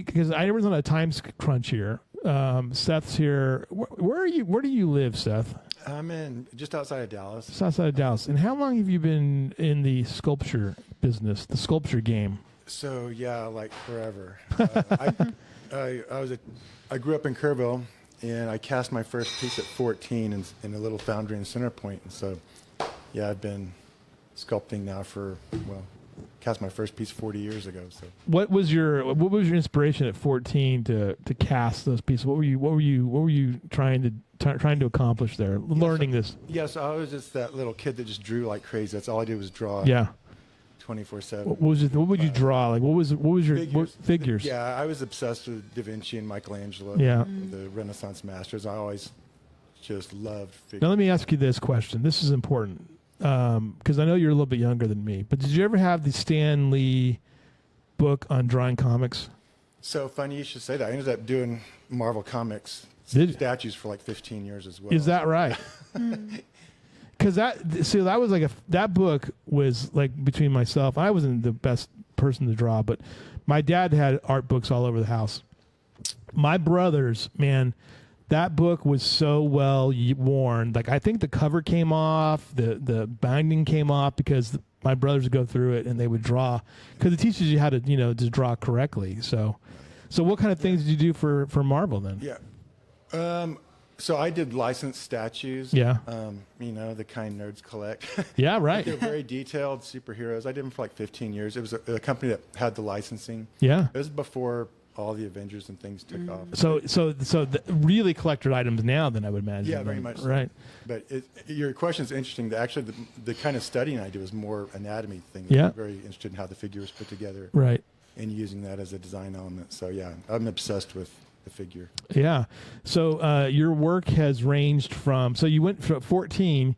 because I was on a time crunch here. Seth's here. Where are you? Where do you live, Seth? I'm in just outside of Dallas. Just outside of Dallas. And how long have you been in the sculpture business, the sculpture game? So yeah, like forever. I grew up in Kerrville, and I cast my first piece at 14 in a little foundry in Centerpoint. And so, yeah, I've been sculpting now for cast my first piece 40 years ago. So what was your inspiration at 14 to cast those pieces? What were you trying to accomplish there? Learning this. Yes, I was just that little kid that just drew like crazy. That's all I did was draw. Yeah. 24/7. What would you draw? Like what was your figures? Yeah, I was obsessed with Da Vinci and Michelangelo. Yeah. The Renaissance masters. I always just loved figures. Now let me ask you this question. This is important. Because I know you're a little bit younger than me, but did you ever have the Stan Lee book on drawing comics? So funny you should say that. I ended up doing Marvel Comics statues for like 15 years as well. Is that right? Because that was like that book was like between myself. I wasn't the best person to draw, but my dad had art books all over the house. My brothers, man. That book was so well worn. Like I think the cover came off, the binding came off because my brothers would go through it and they would draw because it teaches you how to to draw correctly. So what kind of things did you do for Marvel then? Yeah, so I did licensed statues. Yeah, the kind nerds collect. Yeah, right. They're very detailed superheroes. I did them for like 15 years. It was a company that had the licensing. Yeah, it was before all the Avengers and things took off. So the really collector items now, then I would imagine. Yeah, very much. Right. So. But your question is interesting. Actually, the kind of studying I do is more anatomy thing. Yeah. I'm very interested in how the figure was put together. Right. And using that as a design element. So yeah, I'm obsessed with the figure. Yeah. So your work has ranged from. So you went from 14.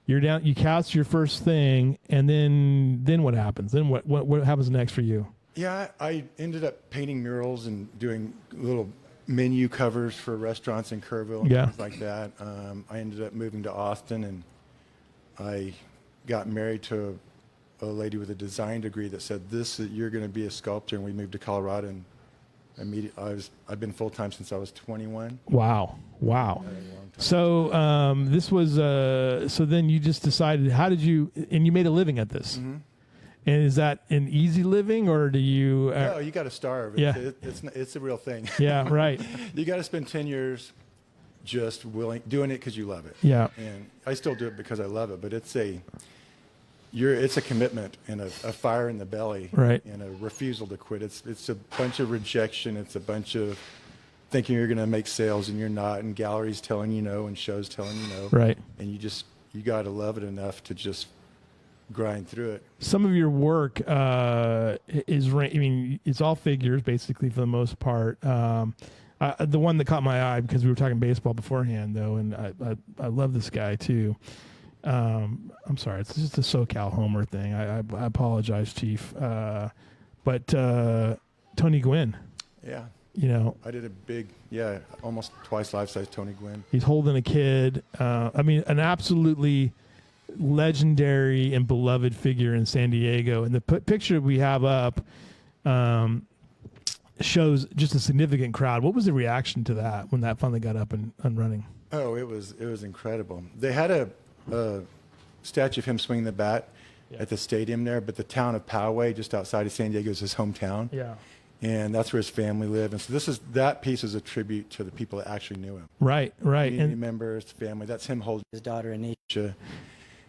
You're down. You cast your first thing, and then what happens? Then what happens next for you? Yeah, I ended up painting murals and doing little menu covers for restaurants in Kerrville and things like that. I ended up moving to Austin, and I got married to a lady with a design degree that said, you're going to be a sculptor, and we moved to Colorado, and I've been full-time since I was 21. Wow. So this was, so then you just decided, and you made a living at this. Mm-hmm. And is that an easy living, or do you? No, you got to starve. Yeah. It's a real thing. Yeah, right. You got to spend 10 years just doing it because you love it. Yeah. And I still do it because I love it, but it's a commitment and a fire in the belly. Right. And a refusal to quit. It's a bunch of rejection. It's a bunch of thinking you're going to make sales and you're not, and galleries telling you no, and shows telling you no. Right. And you got to love it enough to just grind through it. Some of your work it's all figures basically for the most part. The one that caught my eye, because we were talking baseball beforehand though, and I love this guy too. I'm sorry, it's just a SoCal Homer thing. I apologize, Chief. But Tony Gwynn. Yeah. I did a big, almost twice life-size Tony Gwynn. He's holding a kid. An absolutely legendary and beloved figure in San Diego, and the picture we have up shows just a significant crowd. What was the reaction to that when that finally got up and running? Oh, it was incredible. They had a statue of him swinging the bat at the stadium there, but the town of Poway, just outside of San Diego, is his hometown. Yeah. And that's where his family lived. And so that piece is a tribute to the people that actually knew him. Right. Community members, family. That's him holding his daughter Anisha.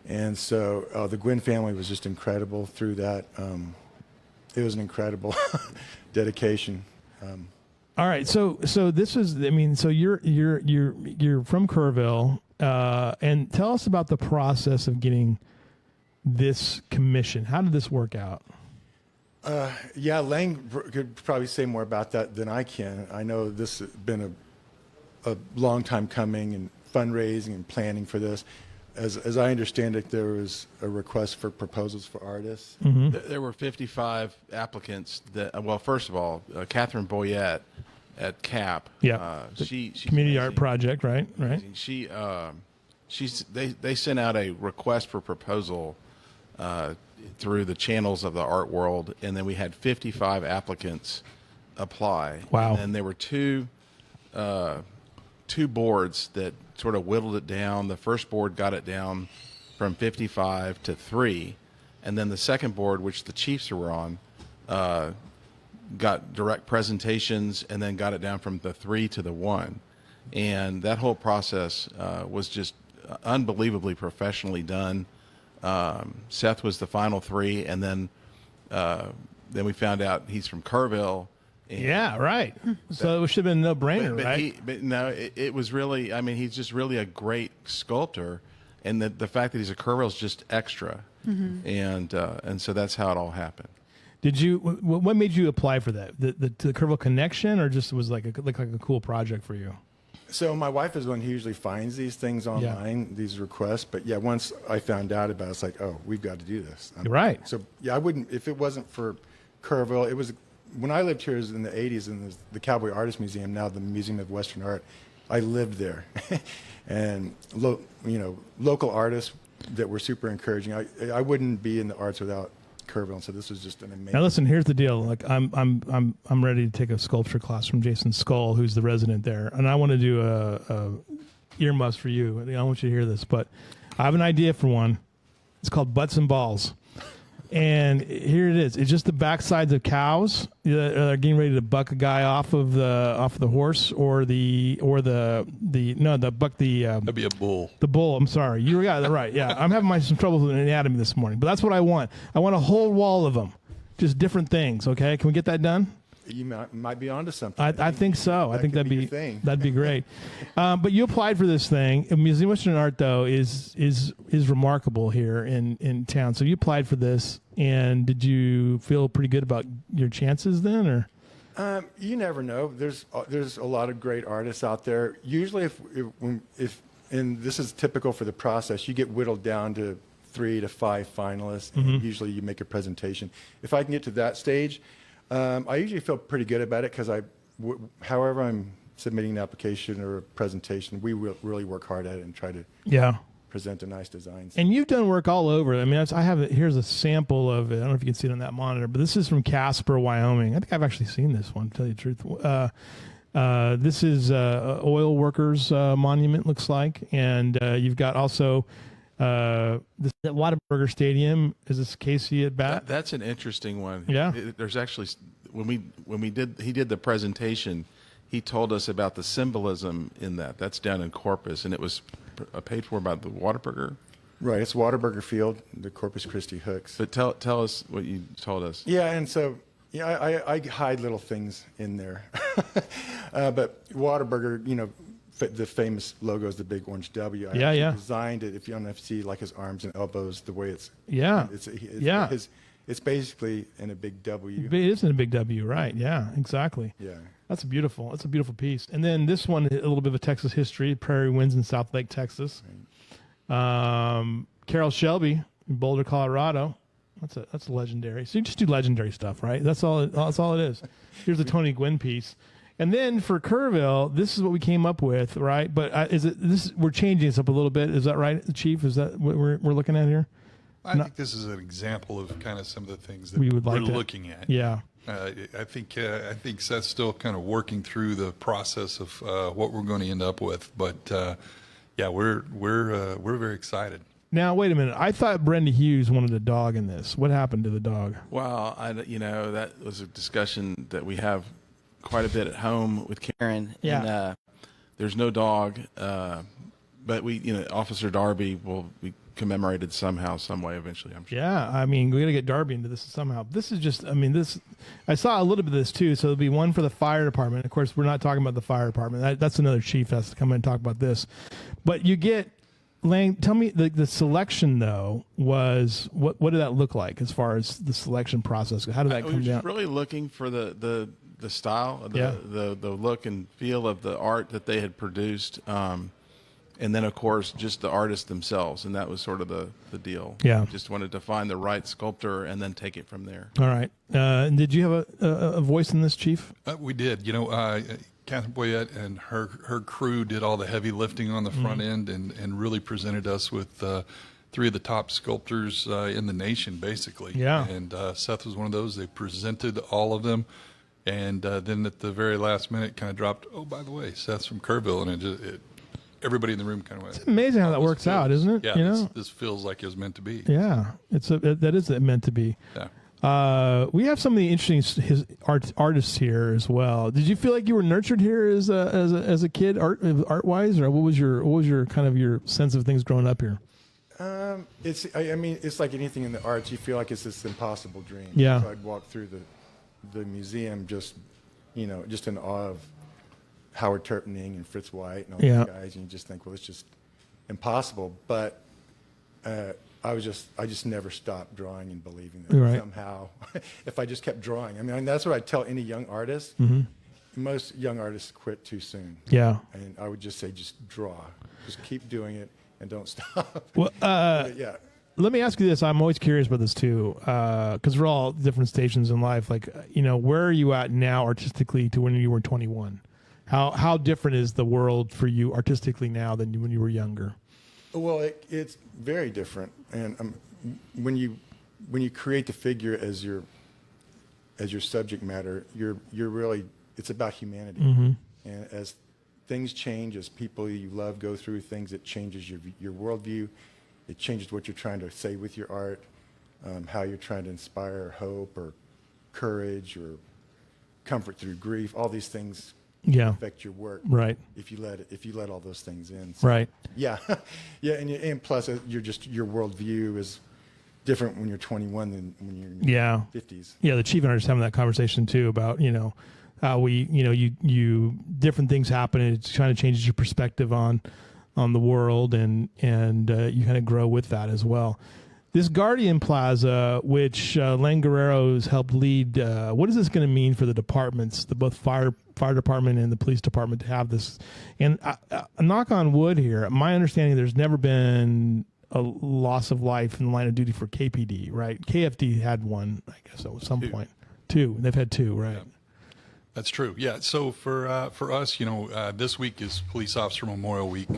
And so the Gwynn family was just incredible through that. It was an incredible dedication. All right, so this is, so you're from Kerrville, and tell us about the process of getting this commission. How did this work out? Lang could probably say more about that than I can. I know this has been a long time coming, and fundraising and planning for this. As I understand it, there was a request for proposals for artists. Mm-hmm. There were 55 applicants. First of all, Catherine Boyette at CAP. Yeah, she's community amazing. art project, right? They sent out a request for proposal through the channels of the art world, and then we had 55 applicants apply. Wow. And there were two boards that sort of whittled it down. The first board got it down from 55 to 3, and then the second board, which the Chiefs were on, got direct presentations and then got it down from the 3 to the 1. And that whole process was just unbelievably professionally done. Seth was the final 3, and then we found out he's from Kerrville. Yeah, right. So it should have been a no-brainer, right? But no, it was really, I mean, he's just really a great sculptor, and the fact that he's a Kerrville is just extra. And so that's how it all happened. Did you? What made you apply for that? The Kerrville connection, or just was like a cool project for you? So my wife is the one who usually finds these things online, these requests. But yeah, once I found out about it, it's like, oh, we've got to do this. Right. So yeah, I wouldn't, if it wasn't for Kerrville, it was, when I lived here, it was in the 80s in the Cowboy Artist Museum, now the Museum of Western Art. I lived there. And, local artists that were super encouraging. I wouldn't be in the arts without Kerrville, so this was just an amazing. Now listen, here's the deal. Like I'm ready to take a sculpture class from Jason Skull, who's the resident there, and I want to do a earmuffs for you. I want you to hear this, but I have an idea for one. It's called Butts and Balls. And here it is. It's just the backsides of cows that are getting ready to buck a guy off of the horse, or the That'd be a bull. The bull. I'm sorry, you got that right. Yeah, I'm having some trouble with anatomy this morning, but that's what I want. I want a whole wall of them, just different things. Okay, can we get that done? You might be onto something. I think so. I think that'd be your thing. that'd be great. But you applied for this thing. Museum of Western Art, though, is remarkable here in town. So you applied for this, and did you feel pretty good about your chances then, or? You never know. There's a lot of great artists out there. Usually, if and this is typical for the process, you get whittled down to 3 to 5 finalists, and usually you make a presentation. If I can get to that stage, I usually feel pretty good about it because however I'm submitting an application or a presentation, we really work hard at it and try to present a nice design. And you've done work all over. I mean, here's a sample of it. I don't know if you can see it on that monitor, but this is from Casper, Wyoming. I think I've actually seen this one, to tell you the truth. This is oil workers monument, looks like, and you've got also this Whataburger Stadium. Is this Casey at bat? That's an interesting one. Yeah. There's actually, when he did the presentation, he told us about the symbolism in that. That's down in Corpus, and it was paid for by the Whataburger. Right, it's Whataburger Field, the Corpus Christi Hooks. But tell us what you told us. Yeah, and so I hide little things in there, but Whataburger, the famous logo is the big orange W. I designed it. If you don't see like his arms and elbows, the way it's basically in a big W. It is in a big W, right? Yeah, exactly. Yeah, that's beautiful. That's a beautiful piece. And then this one, a little bit of a Texas history. Prairie Winds in South Lake, Texas. Right. Carol Shelby in Boulder, Colorado. That's legendary. So you just do legendary stuff, right? That's all it is. Here's a Tony Gwynn piece. And then for Kerrville, this is what we came up with, right? But we're changing this up a little bit. Is that right, Chief? Is that what we're looking at here? I think this is an example of kind of some of the things that we're looking at. Yeah. I think Seth's still kind of working through the process of what we're going to end up with, but we're very excited. Now wait a minute. I thought Brenda Hughes wanted a dog in this. What happened to the dog? Well, that was a discussion that we have quite a bit at home with Karen. Yeah. And there's no dog, but Officer Darby will be commemorated somehow, some way eventually, I'm sure. Yeah, I mean, we got to get Darby into this somehow. This is just, I saw a little bit of this too, so there'll be one for the fire department. Of course, we're not talking about the fire department. That's another chief that has to come in and talk about this. But you get, Lang, tell me, the selection though was, what did that look like as far as the selection process? How did that come down? Really looking for the style, the look and feel of the art that they had produced. And then, of course, just the artists themselves. And that was sort of the deal. Yeah. Just wanted to find the right sculptor and then take it from there. All right. And did you have a voice in this, Chief? We did. Catherine Boyette and her crew did all the heavy lifting on the front end and really presented us with 3 of the top sculptors in the nation, basically. Yeah. And Seth was one of those. They presented all of them. And then at the very last minute, kind of dropped. Oh, by the way, Seth's from Kerrville, and everybody in the room kind of went. It's amazing how that works out, isn't it? Yeah, you know? this feels like it was meant to be. Yeah, that is meant to be. Yeah. We have some of the interesting artists here as well. Did you feel like you were nurtured here as a kid, art wise, or what was your kind of your sense of things growing up here? It's like anything in the arts. You feel like it's this impossible dream. Yeah. So I'd walk through the museum just in awe of Howard Terpening and Fritz White and all these guys, and you just think, well, it's just impossible. But I just never stopped drawing and believing that somehow, if I just kept drawing. I mean, that's what I tell any young artist. Mm-hmm. Most young artists quit too soon. Yeah. And I would just say, just draw, just keep doing it and don't stop. Well, yeah. Let me ask you this. I'm always curious about this too, because we're all different stations in life. Like, where are you at now artistically to when you were 21? How different is the world for you artistically now than when you were younger? Well, it's very different. And when you create the figure as your subject matter, you're really, it's about humanity. Mm-hmm. And as things change, as people you love go through things, it changes your worldview. It changes what you're trying to say with your art, how you're trying to inspire hope or courage or comfort through grief. All these things affect your work, right? If you let all those things in, so, right? Yeah, yeah, and plus your worldview is different when you're 21 than when you're in your 50s. Yeah, the chief and I are just having that conversation too about how we you different things happen and it kind of changes your perspective on the world and you kind of grow with that as well. This Guardian Plaza, which Len Guerrero's helped lead, what is this going to mean for the departments, both fire department and the police department to have this? And knock on wood here, my understanding, there's never been a loss of life in the line of duty for KPD, right? KFD had one, I guess, at some point. Two. They've had two, right? Yeah. That's true. Yeah. So for us, this week is Police Officer Memorial Week.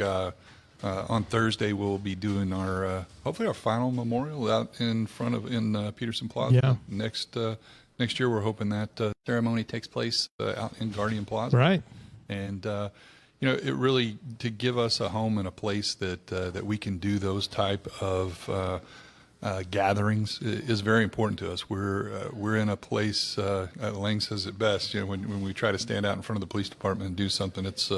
On Thursday, we'll be doing hopefully our final memorial out in Peterson Plaza. Yeah. Next year, we're hoping that ceremony takes place out in Guardian Plaza. Right. And it really to give us a home and a place that we can do those type of gatherings is very important to us. We're in a place. Lang says it best. When we try to stand out in front of the police department and do something, it's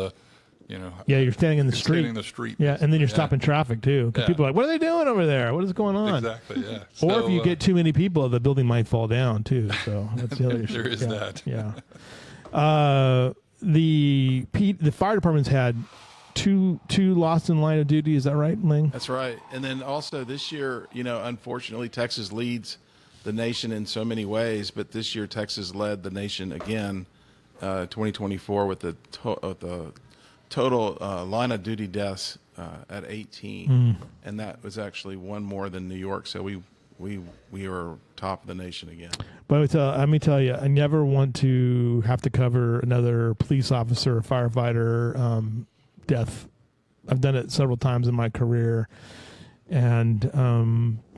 you're standing in the street. Standing in the street. Yeah, and then you're stopping traffic too, because people are like, "What are they doing over there? What is going on?" Exactly. Yeah. Or if you get too many people, the building might fall down too. So that's the other issue. There is that. Yeah. The fire department's had two lost in line of duty. Is that right, Ling? That's right. And then also this year, unfortunately, Texas leads the nation in so many ways, but this year Texas led the nation again, 2024 with the total line of duty deaths at 18, and that was actually one more than New York. So we were top of the nation again. But let me tell you, I never want to have to cover another police officer or firefighter death. I've done it several times in my career, and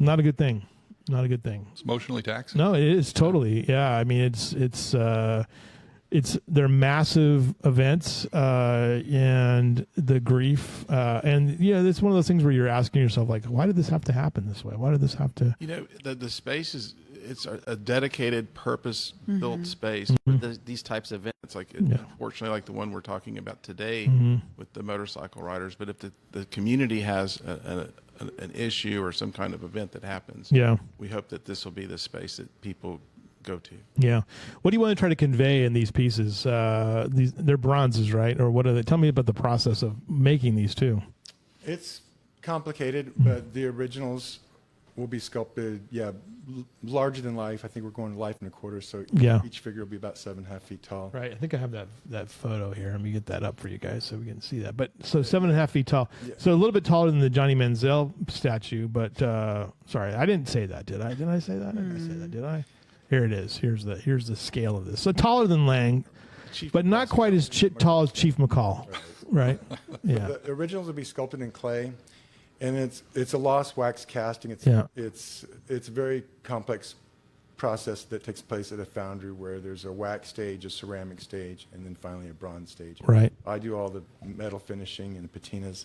not a good thing. Not a good thing. It's emotionally taxing. No, it is totally. Yeah, I mean they're massive events, and the grief, and it's one of those things where you're asking yourself, like, why did this have to happen this way? Why did this have to? The space it's a dedicated, purpose-built space for these types of events. Like, unfortunately, like the one we're talking about today with the motorcycle riders. But if the community has an issue or some kind of event that happens, we hope that this will be the space that people go to. Yeah. What do you want to try to convey in these pieces? They're bronzes, right? Or what are they? Tell me about the process of making these too. It's complicated, but the originals will be sculpted, larger than life. I think we're going to 1.25 life, so each figure will be about 7.5 feet tall. Right. I think I have that photo here. Let me get that up for you guys so we can see that. But so 7.5 feet tall. Yeah. So a little bit taller than the Johnny Manziel statue, but sorry, I didn't say that, did I? Did I say that? I didn't say that, did I? Here it is. Here's the scale of this. So taller than Lang, but not quite as tall as Chief McCall, right? Yeah. The originals will be sculpted in clay, and it's a lost wax casting. It's a very complex process that takes place at a foundry where there's a wax stage, a ceramic stage, and then finally a bronze stage. Right. I do all the metal finishing and the patinas.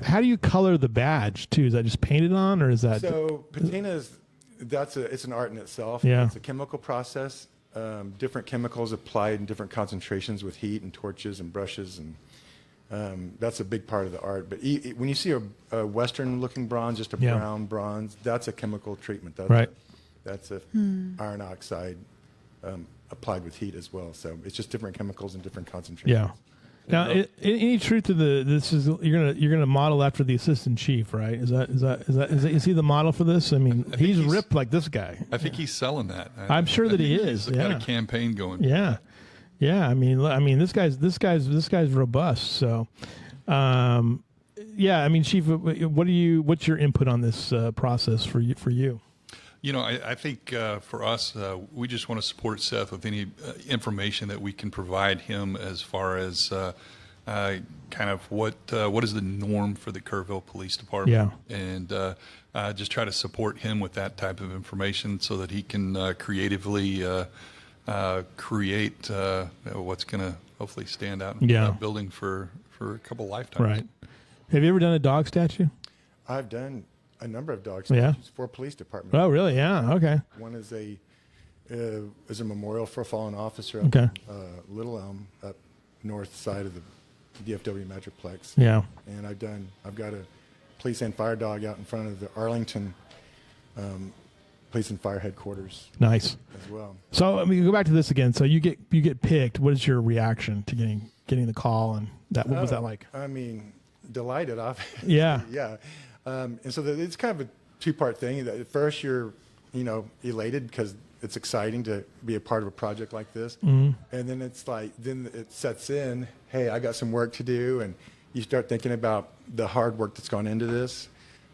How do you color the badge too? Is that just painted on, or is that? So patinas, it's an art in itself. Yeah. It's a chemical process. Different chemicals applied in different concentrations with heat and torches and brushes, and that's a big part of the art. But when you see a Western-looking bronze, just a brown bronze, that's a chemical treatment. That's a iron oxide applied with heat as well. So it's just different chemicals and different concentrations. Yeah. Now, any truth to this is you're gonna model after the assistant chief, right? Is he the model for this? I mean, he's ripped like this guy. I think he's selling that. I'm sure that he is. He's got a campaign going. Yeah. I mean, this guy's robust. So, yeah. I mean, Chief, what's your input on this process for you? You know, I think for us, we just want to support Seth with any information that we can provide him as far as kind of what is the norm for the Kerrville Police Department, and just try to support him with that type of information so that he can creatively create what's going to hopefully stand out in that building for a couple lifetimes. Right. Have you ever done a dog statue? I've done a number of dog statues for police departments. Oh, really? Yeah. Okay. One is a memorial for a fallen officer. Okay. Little Elm, up north side of the DFW Metroplex. Yeah. And I've got a police and fire dog out in front of the Arlington Police and Fire Headquarters. Nice. As well. So I mean, go back to this again. So you get picked. What is your reaction to getting the call, and what was that like? I mean, delighted. Yeah. Yeah. And so it's kind of a two-part thing. At first, you're, elated because it's exciting to be a part of a project like this. Mm-hmm. And then then it sets in, hey, I got some work to do. And you start thinking about the hard work that's gone into this,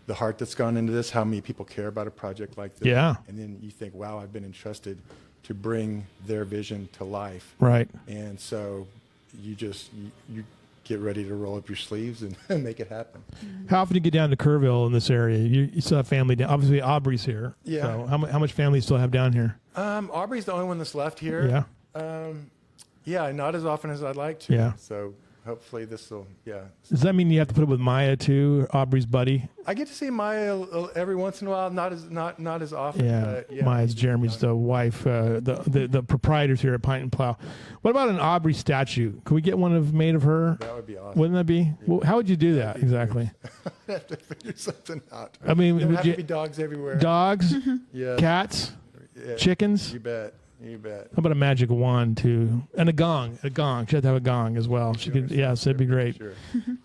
the heart that's gone into this, how many people care about a project like this. Yeah. And then you think, wow, I've been entrusted to bring their vision to life. Right. And so you get ready to roll up your sleeves and make it happen. How often do you get down to Kerrville in this area? You still have family down. Obviously, Aubrey's here. Yeah. So how much family you still have down here? Aubrey's the only one that's left here. Yeah. Yeah, not as often as I'd like to. Yeah. So hopefully this will, Does that mean you have to put up with Maya too, Aubrey's buddy? I get to see Maya every once in a while, not as often. Yeah. Maya's Jeremy's the wife, the proprietors here at Pint and Plow. What about an Aubrey statue? Can we get one made of her? That would be awesome. Wouldn't that be? Well, how would you do that exactly? I'd have to figure something out. I mean, There'd have to be dogs everywhere. Dogs, Yeah. cats, chickens. You bet. How about a magic wand too, and a gong? A gong. She had to have a gong as well. She could. Yes, that'd be great. Sure.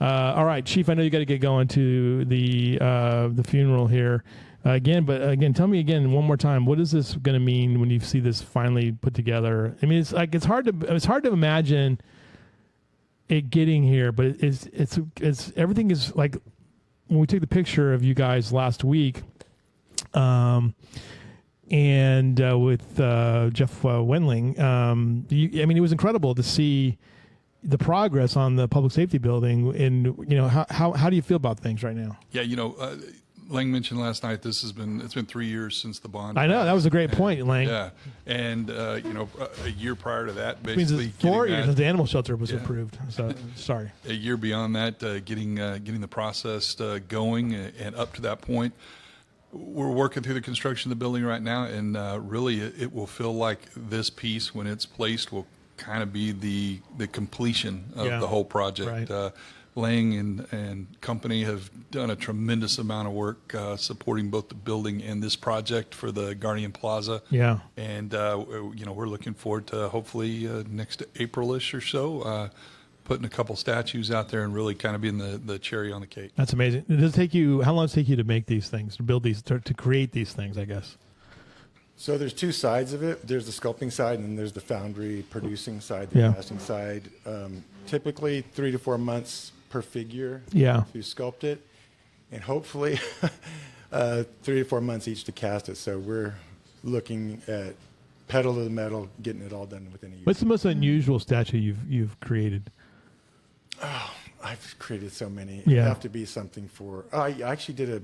All right, Chief. I know you got to get going to the funeral here again, but again, tell me again one more time. What is this going to mean when you see this finally put together? I mean, it's hard to imagine it getting here, but it's everything is like when we took the picture of you guys last week. And with Jeff Wendling, I mean, it was incredible to see the progress on the public safety building. And how do you feel about things right now? Yeah, Lang mentioned last night it's been 3 years since the bond. I know that was a great point, Lang. Yeah, and a year prior to that, It means basically it's 4 years since the animal shelter was approved. So sorry. A year beyond that, getting the process going, and up to that point. We're working through the construction of the building right now, and really it will feel like this piece, when it's placed, will kind of be the completion of the whole project. Right. Lang and company have done a tremendous amount of work supporting both the building and this project for the Guardian Plaza. Yeah. And we're looking forward to hopefully next April-ish or so putting a couple statues out there and really kind of being the cherry on the cake. That's amazing. How long does it take you to make these things, to build these, to create these things, I guess? So there's two sides of it. There's the sculpting side, and then there's the foundry producing side, the casting side. Typically 3 to 4 months per figure to sculpt it, and hopefully 3 to 4 months each to cast it. So we're looking at pedal to the metal, getting it all done within a year. What's the most unusual statue you've created? Oh, I've created so many. Yeah. It'd have to be something for. I actually did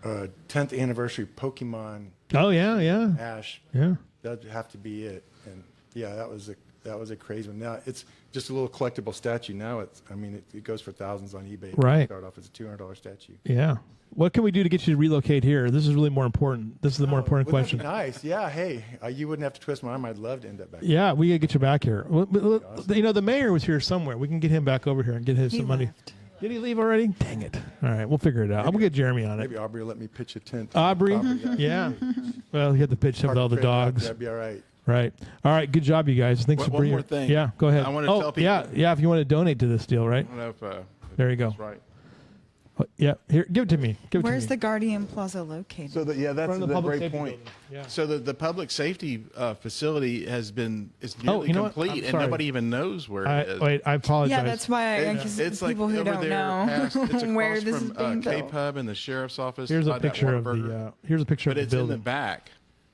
10th anniversary Pokemon Oh yeah. Ash. Yeah. That'd have to be it. And yeah, that was a crazy one. Now it's just a little collectible statue. Now it goes for thousands on eBay. Right. Start off as a $200 statue. Yeah. What can we do to get you to relocate here? This is really more important. This is the more important Wouldn't question. that be nice. Yeah. Hey, you wouldn't have to twist my arm. I'd love to end up back. Yeah, we gotta get you back here. The mayor was here somewhere. We can get him back over here and get him some money. Left. Did he leave already? Dang it! All right, we'll figure it out. I'm gonna get Jeremy on it. Maybe Aubrey will let me pitch a tent. Aubrey, Property. yeah. Well, he had the pitch of all the dogs. That'd be all right. Right. All right. Good job, you guys. Thanks for One bringing. more thing. Yeah. Go ahead. I want to tell people. Yeah. If you want to donate to this deal, right? I don't know if There you go. that's right. Yeah. Here, give it to me. Give it Where's to the me. Guardian Plaza located? So that's Front of the a public great safety point. building. Yeah. So the public safety facility is nearly you know what? complete, I'm and sorry. nobody even knows where it is. Wait, I apologize. Yeah, that's why It's like people who over don't there know past, it's where across this is from being built. K-Pub and the sheriff's office. Here's a beside that picture of Whataburger. the. Here's a picture But of it's the in the building. back,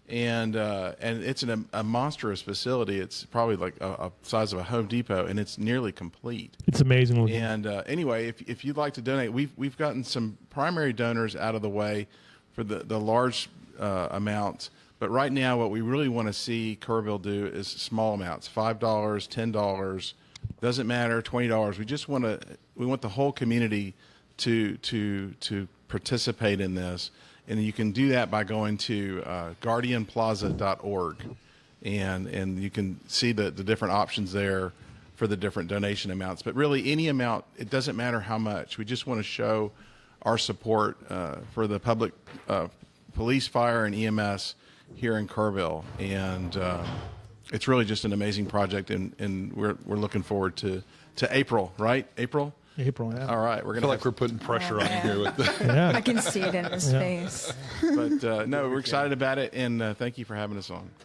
and it's a monstrous facility. It's probably like a size of a Home Depot, and it's nearly complete. It's amazing looking. And anyway, if you'd like to donate, we've gotten some primary donors out of the way for the large amounts. But right now, what we really want to see Kerrville do is small amounts: $5, $10, doesn't matter, $20. We want the whole community to participate in this, and you can do that by going to guardianplaza.org, and you can see the different options there for the different donation amounts. But really, any amount, it doesn't matter how much. We just want to show our support for the public police, fire, and EMS here in Kerrville, and it's really just an amazing project, and we're looking forward to April, right? April. Yeah. All right, we're I gonna feel like we're putting pressure on you here with the. Yeah. I can see it in his face. but no, we're excited about it, and thank you for having us on.